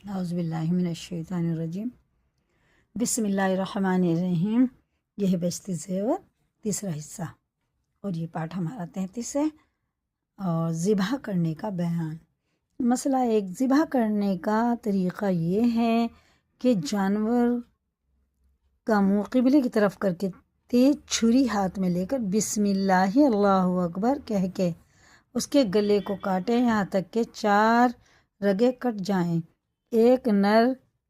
اعوذ باللہ من الشیطان الرجیم بسم اللہ الرحمن الرحیم۔ یہ ہے بیشتی زیور تیسرا حصہ، اور یہ پارٹ ہمارا 33 ہے۔ اور ذبح کرنے کا بیان۔ مسئلہ ایک، ذبح کرنے کا طریقہ یہ ہے کہ جانور کا منہ قبلے کی طرف کر کے تیز چھری ہاتھ میں لے کر بسم اللہ اللہ اکبر کہہ کے اس کے گلے کو کاٹے یہاں تک کہ 4 رگیں کٹ جائیں۔ ایک نر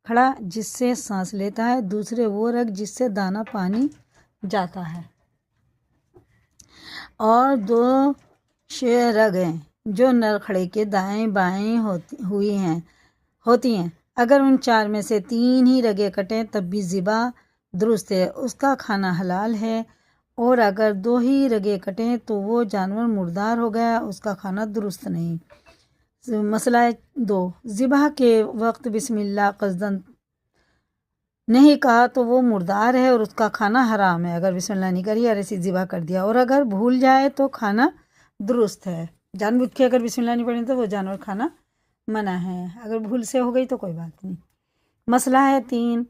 کھڑا جس سے سانس لیتا ہے، دوسرے وہ رگ جس سے دانہ پانی جاتا ہے، اور 2 رگ ہیں جو نر کھڑے کے دائیں بائیں ہوتی ہیں۔ اگر ان 4 میں سے 3 ہی رگیں کٹیں تب بھی ذبح درست ہے، اس کا کھانا حلال ہے، اور اگر 2 ہی رگیں کٹیں تو وہ جانور مردار ہو گیا، اس کا کھانا درست نہیں۔ مسئلہ 2، ذبح کے وقت بسم اللہ قصدن نہیں کہا تو وہ مردار ہے اور اس کا کھانا حرام ہے۔ اگر بسم اللہ نہیں کری اور ایسی ذبح کر دیا، اور اگر بھول جائے تو کھانا درست ہے۔ جان بوجھ کے اگر بسم اللہ نہیں پڑھی تو وہ جانور کھانا منع ہے، اگر بھول سے ہو گئی تو کوئی بات نہیں۔ مسئلہ ہے 3،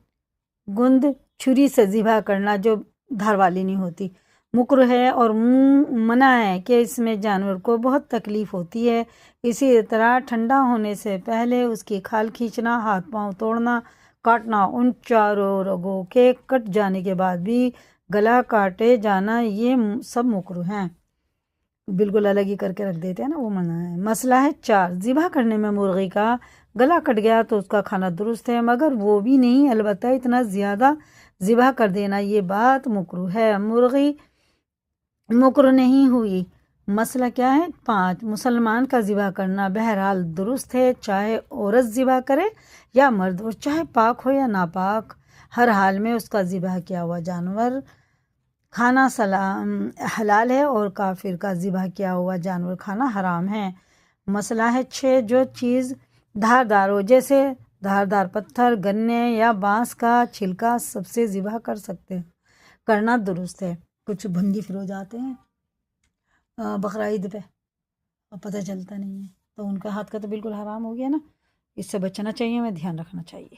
گند چھری سے ذبح کرنا جو دھار والی نہیں ہوتی، مکروہ ہے اور منع ہے کہ اس میں جانور کو بہت تکلیف ہوتی ہے۔ اسی طرح ٹھنڈا ہونے سے پہلے اس کی کھال کھینچنا، ہاتھ پاؤں توڑنا، کاٹنا، ان 4 رگوں کے کٹ جانے کے بعد بھی گلا کاٹے جانا، یہ سب مکروہ ہیں۔ بالکل الگ ہی کر کے رکھ دیتے ہیں نا، وہ منع ہے۔ مسئلہ ہے 4، ذبح کرنے میں مرغی کا گلا کٹ گیا تو اس کا کھانا درست ہے، مگر وہ بھی نہیں، البتہ اتنا زیادہ ذبح کر دینا یہ بات مکروہ ہے، مرغی مکروہ نہیں ہوئی۔ مسئلہ کیا ہے 5، مسلمان کا ذبح کرنا بہرحال درست ہے، چاہے عورت ذبح کرے یا مرد، اور چاہے پاک ہو یا ناپاک، ہر حال میں اس کا ذبح کیا ہوا جانور کھانا حلال ہے، اور کافر کا ذبح کیا ہوا جانور کھانا حرام ہے۔ مسئلہ ہے 6، جو چیز دھاردار ہو، جیسے دھاردار پتھر، گنے یا بانس کا چھلکا، سب سے ذبح کرنا درست ہے۔ کچھ بھنگی پھر ہو جاتے ہیں بقرعید پہ اور پتہ چلتا نہیں ہے، تو ان کا ہاتھ کا تو بالکل حرام ہو گیا نا، اس سے بچنا چاہیے، ہمیں دھیان رکھنا چاہیے۔